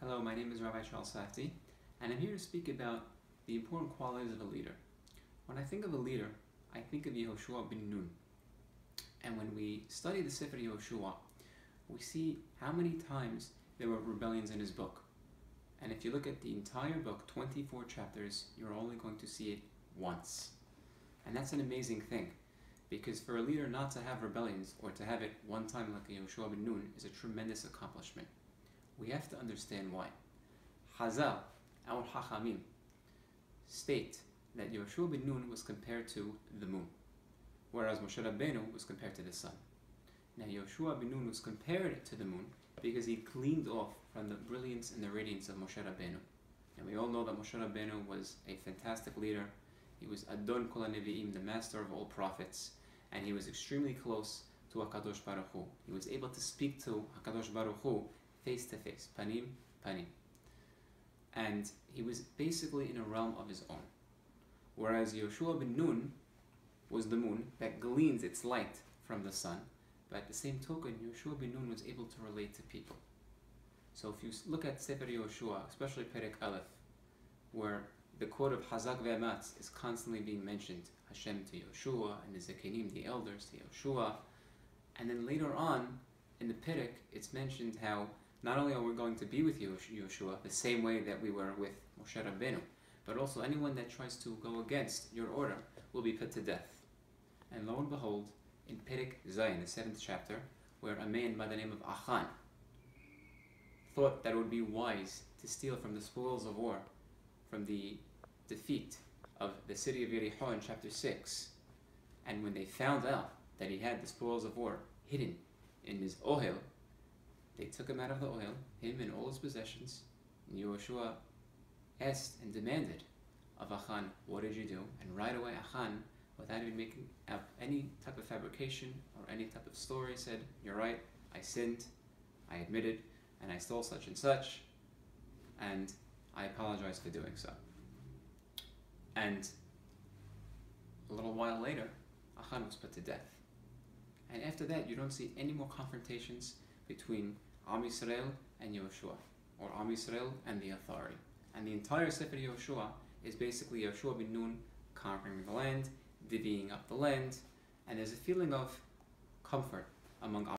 Hello, my name is Rabbi Safdieh, and I'm here to speak about the important qualities of a leader. When I think of a leader, I think of Yehoshua ben Nun. And when we study the Sefer Yehoshua, we see how many times there were rebellions in his book. And if you look at the entire book, 24 chapters, you're only going to see it once. And that's an amazing thing, because for a leader not to have rebellions, or to have it one time like Yehoshua ben Nun, is a tremendous accomplishment. We have to understand why. Chazal, our Chachamim, state that Yehoshua ben Nun was compared to the moon, whereas Moshe Rabbeinu was compared to the sun. Now Yehoshua ben Nun was compared to the moon because he gleamed off from the brilliance and the radiance of Moshe Rabbeinu. And we all know that Moshe Rabbeinu was a fantastic leader. He was Adon Kol HaNevi'im, the master of all prophets, and he was extremely close to HaKadosh Baruch Hu. He was able to speak to HaKadosh Baruch Hu face to face, panim, panim. And he was basically in a realm of his own. Whereas Yehoshua ben Nun was the moon that gleans its light from the sun, but at the same token, Yehoshua ben Nun was able to relate to people. So if you look at Sefer Yehoshua, especially Perek Aleph, where the quote of Hazak ve'amatz is constantly being mentioned, Hashem to Yehoshua, and the Zekenim, the elders, to Yehoshua, and then later on in the Perek, it's mentioned how not only are we going to be with Yehoshua the same way that we were with Moshe Rabbeinu, but also anyone that tries to go against your order will be put to death. And lo and behold, in Perek Zayin, the 7th chapter, where a man by the name of Achan thought that it would be wise to steal from the spoils of war, from the defeat of the city of Yericho in chapter 6, and when they found out that he had the spoils of war hidden in his ohel, they took him out of the ohel, him and all his possessions, and Yehoshua asked and demanded of Achan, what did you do? And right away Achan, without even making up any type of fabrication or any type of story, said, you're right, I sinned, I admitted, and I stole such and such, and I apologize for doing so. And a little while later, Achan was put to death. And after that, you don't see any more confrontations between Am Yisrael and Yehoshua, or Am Yisrael and the authority. And the entire Sefer Yehoshua is basically Yehoshua ben Nun conquering the land, divvying up the land, and there's a feeling of comfort among